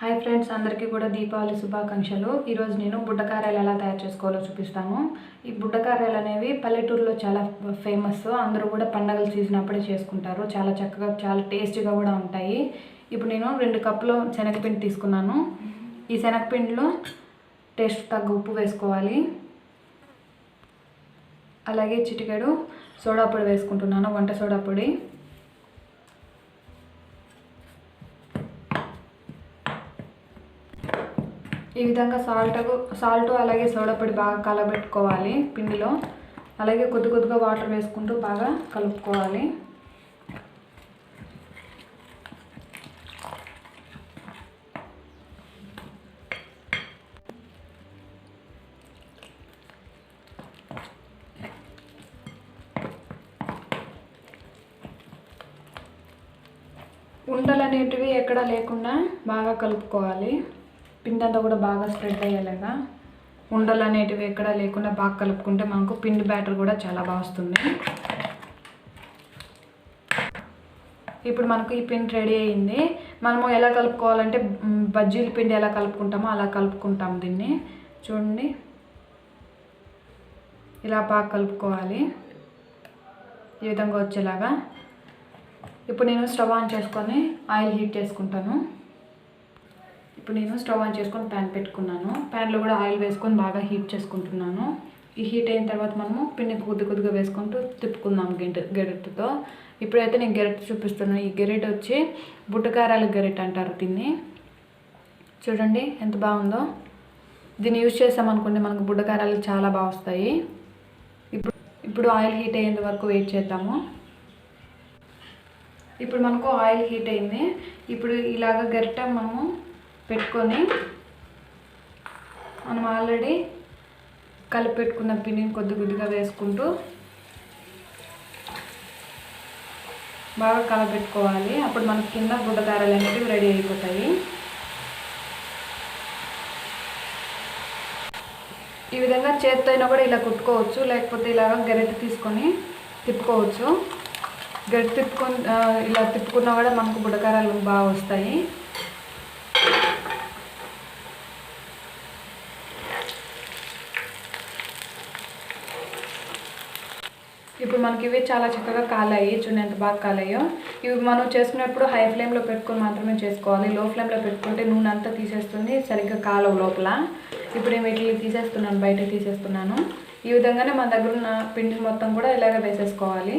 Hi friends, అందరికీ కూడా దీపావళి శుభాకాంక్షలు. ఈరోజు నేను బుడ్డకారాలు ఎలా తయారు చేసుకోవాలో చూపిస్తాను. ఈ బుడ్డకారాలు అనేవి పల్లెటూరులో చాలా ఫేమస్. అందరూ కూడా పండగలు సీజన్ అప్పుడే చేసుకుంటారు. చాలా చక్కగా, చాలా టేస్టీగా కూడా ఉంటాయి. ఇప్పుడు నేను 2 కప్పులు శనగపిండి తీసుకున్నాను. ఈ శనగపిండిలో టేస్ట్ తగ్గ ఉప్పు వేసుకోవాలి. అలాగే చిటికెడు సోడా పొడి వేసుకుంటున్నాను, వంట సోడా పొడి. ఈ విధంగా సాల్ట్ అలాగే సోడా పొడి బాగా కలబెట్టుకోవాలి పిండిలో. అలాగే కొద్దిగా వాటర్ వేసుకుంటూ బాగా కలుపుకోవాలి. ఉండలు అనేటివి ఎక్కడా లేకుండా బాగా కలుపుకోవాలి. పిండి అంతా కూడా బాగా స్ప్రెడ్ అయ్యేలాగా ఉండలు అనేటివి ఎక్కడా లేకుండా బాగా కలుపుకుంటే మనకు పిండి బ్యాటర్ కూడా చాలా బాగా వస్తుంది. ఇప్పుడు మనకు ఈ పిండి రెడీ అయ్యింది. మనము ఎలా కలుపుకోవాలంటే బజ్జీల పిండి ఎలా కలుపుకుంటామో అలా కలుపుకుంటాం. దీన్ని చూడండి, ఇలా బాగా కలుపుకోవాలి ఈ విధంగా వచ్చేలాగా. ఇప్పుడు నేను స్టవ్ ఆన్ చేసుకొని ఆయిల్ హీట్ చేసుకుంటాను. ఇప్పుడు నేను స్టవ్ ఆన్ చేసుకొని ప్యాన్ పెట్టుకున్నాను. ప్యాన్లో కూడా ఆయిల్ వేసుకొని బాగా హీట్ చేసుకుంటున్నాను. ఈ హీట్ అయిన తర్వాత మనము పిండి కొద్దిగా వేసుకుంటూ తిప్పుకుందాం గెరెట్తో. ఇప్పుడైతే నేను గెరెట్ చూపిస్తున్నాను. ఈ గెరెట్ వచ్చి బుడ్డకారాల గెరెట్ అంటారు దీన్ని. చూడండి ఎంత బాగుందో. దీన్ని యూజ్ చేసామనుకోండి మనకు బుడ్డకారాలు చాలా బాగా వస్తాయి. ఇప్పుడు ఆయిల్ హీట్ అయ్యేంత వరకు వెయిట్ చేద్దాము. ఇప్పుడు మనకు ఆయిల్ హీట్ అయింది. ఇప్పుడు ఇలాగ గరిట మనము పెట్టుకొని మనం ఆల్రెడీ కలిపి పెట్టుకున్న పిండిని కొద్దిగా వేసుకుంటూ బాగా కలపెట్టుకోవాలి. అప్పుడు మనకి కింద బుడ్డకారాలు అనేవి రెడీ అయిపోతాయి. ఈ విధంగా చేత్తో అయినా కూడా ఇలా కుట్టుకోవచ్చు, లేకపోతే ఇలాగ గరిటె తీసుకొని తిప్పుకోవచ్చు. గరిటె తిప్పుకొని ఇలా తిప్పుకున్నా కూడా మనకు బుడ్డకారాలు బాగా వస్తాయి. ఇప్పుడు మనకి ఇవి చాలా చక్కగా కాలాయి. చూడండి ఎంత బాగా కాలాయో. ఇవి మనం చేసుకునేప్పుడు హై ఫ్లేమ్లో పెట్టుకొని మాత్రమే చేసుకోవాలి. లో ఫ్లేమ్లో పెట్టుకుంటే నూనె అంతా తీసేస్తుంది, సరిగ్గా కాలవు లోపల. ఇప్పుడు నేను వీటిని తీసేస్తున్నాను, బయటకు తీసేస్తున్నాను. ఈ విధంగానే మన దగ్గర ఉన్న పిండి మొత్తం కూడా ఇలాగ వేసేసుకోవాలి.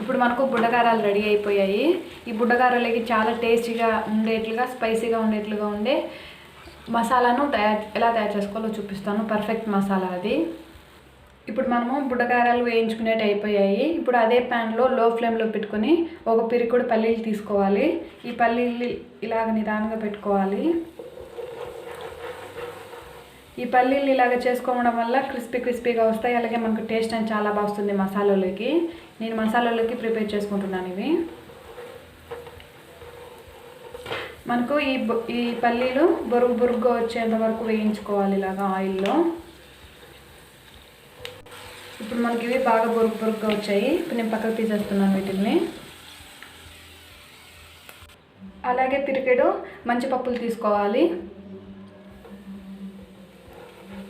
ఇప్పుడు మనకు బుడ్డకారాలు రెడీ అయిపోయాయి. ఈ బుడ్డకారాలకి చాలా టేస్టీగా ఉండేట్లుగా, స్పైసీగా ఉండేట్లుగా ఉండే మసాలాను ఎలా తయారు చేసుకోవాలో చూపిస్తాను. పర్ఫెక్ట్ మసాలా అది. ఇప్పుడు మనము బుడ్డకారాలు వేయించుకునేవి అయిపోయాయి. ఇప్పుడు అదే ప్యాన్లో లో ఫ్లేమ్లో పెట్టుకొని ఒక పిరికుడు పల్లీలు తీసుకోవాలి. ఈ పల్లీలు ఇలాగ నిదానంగా పెట్టుకోవాలి. ఈ పల్లీలు ఇలాగ చేసుకోవడం వల్ల క్రిస్పీగా వస్తాయి. అలాగే మనకు టేస్ట్ అని చాలా బాగా వస్తుంది మసాలాలోకి. నేను మసాలాలోకి ప్రిపేర్ చేసుకుంటున్నాను ఇవి. మనకు ఈ పల్లీలు బొరుగుగా వచ్చేంత వరకు వేయించుకోవాలి ఇలాగా ఆయిల్లో. ఇప్పుడు మనకి ఇవి బాగా బొరుగుగా వచ్చాయి. ఇప్పుడు నేను పక్కకు తీసేస్తున్నాను వీటిని. అలాగే పిరికెడు మంచి పప్పులు తీసుకోవాలి.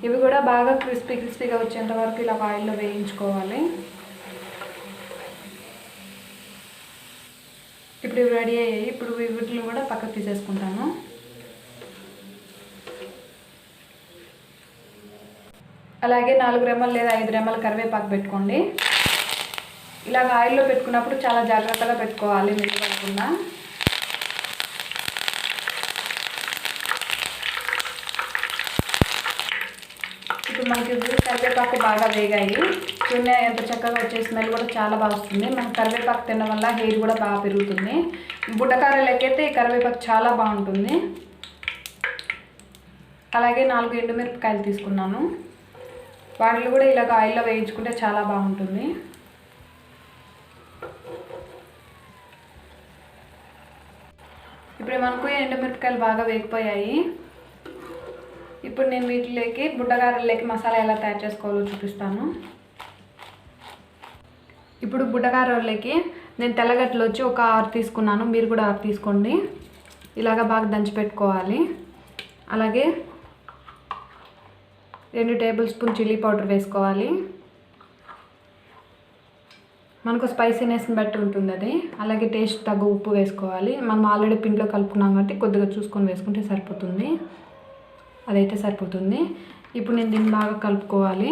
ఇవి కూడా బాగా క్రిస్పీగా వచ్చేంత వరకు ఇలా ఆయిల్లో వేయించుకోవాలి. ఇప్పుడు ఇవి రెడీ అయ్యాయి. ఇప్పుడు వీటిని కూడా పక్కకు తీసేసుకుంటాను. అలాగే 4 రెమ్మలు లేదా 5 రెమ్మలు కరివేపాకు పెట్టుకోండి. ఇలాగ ఆయిల్లో పెట్టుకున్నప్పుడు చాలా జాగ్రత్తగా పెట్టుకోవాలి, మిగిలి పడకుండా. ఇప్పుడు మనకి కరివేపాకు బాగా వేగాయి. చూడండి ఎంత చక్కగా వచ్చే స్మెల్ కూడా చాలా బాగా వస్తుంది. మనం కరివేపాకు తినడం వల్ల హెయిర్ కూడా బాగా పెరుగుతుంది. బుడ్డకారాలకైతే ఈ కరివేపాకు చాలా బాగుంటుంది. అలాగే 4 ఎండుమిరపకాయలు తీసుకున్నాను. వాటిని కూడా ఇలాగ ఆయిల్లో వేయించుకుంటే చాలా బాగుంటుంది. ఇప్పుడు మనకు ఎండుమిరపకాయలు బాగా వేగిపోయాయి. ఇప్పుడు నేను వీటిలోకి బుడ్డగారెల్లోకి మసాలా ఎలా తయారు చేసుకోవాలో చూపిస్తాను. ఇప్పుడు బుడ్డగారెల్లోకి నేను తెల్లగడ్డలు వచ్చి ఒక 6 తీసుకున్నాను. మీరు కూడా 6 తీసుకోండి. ఇలాగ బాగా దంచి పెట్టుకోవాలి. అలాగే 2 టేబుల్ స్పూన్ చిల్లీ పౌడర్ వేసుకోవాలి. మనకు స్పైసీనెస్ని బట్టి ఉంటుంది అది. అలాగే టేస్ట్ తగ్గ ఉప్పు వేసుకోవాలి. మనం ఆల్రెడీ పిండిలో కలుపుకున్నాం కాబట్టి కొద్దిగా చూసుకొని వేసుకుంటే సరిపోతుంది. అదైతే సరిపోతుంది. ఇప్పుడు నేను దీన్ని బాగా కలుపుకోవాలి.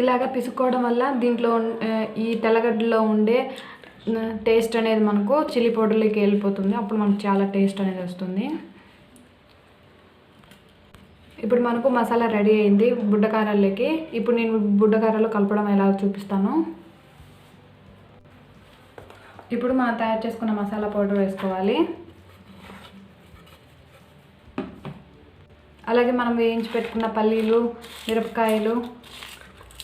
ఇలాగ పిసుకోవడం వల్ల దీంట్లో ఈ తెల్లగడ్డలో ఉండే టేస్ట్ అనేది మనకు చిల్లీ పౌడర్లోకి వెళ్ళిపోతుంది. అప్పుడు మనకు చాలా టేస్ట్ అనేది వస్తుంది. ఇప్పుడు మనకు మసాలా రెడీ అయింది బుడ్డకారాల్లోకి. ఇప్పుడు నేను బుడ్డకారాలు కలపడం ఎలా చూపిస్తాను. ఇప్పుడు మనం తయారు చేసుకున్న మసాలా పౌడర్ వేసుకోవాలి. అలాగే మనం వేయించి పెట్టుకున్న పల్లీలు, మిరపకాయలు,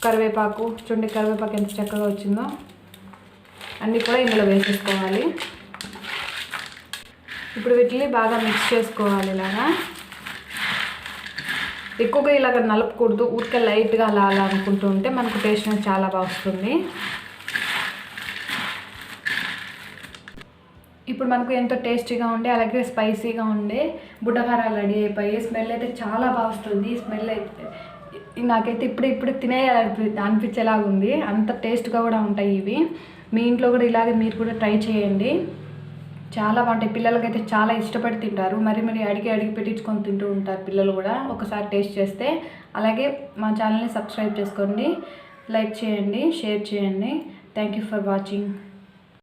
కరివేపాకు, చూడండి కరివేపాకు ఎంత చక్కగా వచ్చిందో, అన్నీ కూడా ఇందులో వేసేసుకోవాలి. ఇప్పుడు వీటిని బాగా మిక్స్ చేసుకోవాలి. ఇలాగా ఎక్కువగా ఇలాగ నలపకూడదు. ఊరికే లైట్గా అలా అలా అనుకుంటూ ఉంటే మనకు టేస్ట్ అనేది చాలా బాగా వస్తుంది. ఇప్పుడు మనకు ఎంతో టేస్టీగా ఉండే అలాగే స్పైసీగా ఉండే బుడ్డకారాలు రెడీ అయిపోయి స్మెల్ అయితే చాలా బాగా వస్తుంది. స్మెల్ అయితే నాకైతే ఇప్పుడు తినే అనిపించేలాగా ఉంది. అంత టేస్ట్గా కూడా ఉంటాయి ఇవి. మీ ఇంట్లో కూడా ఇలాగే మీరు కూడా ట్రై చేయండి. చాలా బాగుంటాయి. పిల్లలకైతే చాలా ఇష్టపడి తింటారు. మరి అడిగి పెట్టించుకొని తింటూ ఉంటారు పిల్లలు కూడా ఒకసారి టేస్ట్ చేస్తే. అలాగే మా ఛానల్ని సబ్స్క్రైబ్ చేసుకోండి, లైక్ చేయండి, షేర్ చేయండి. Thank you for watching.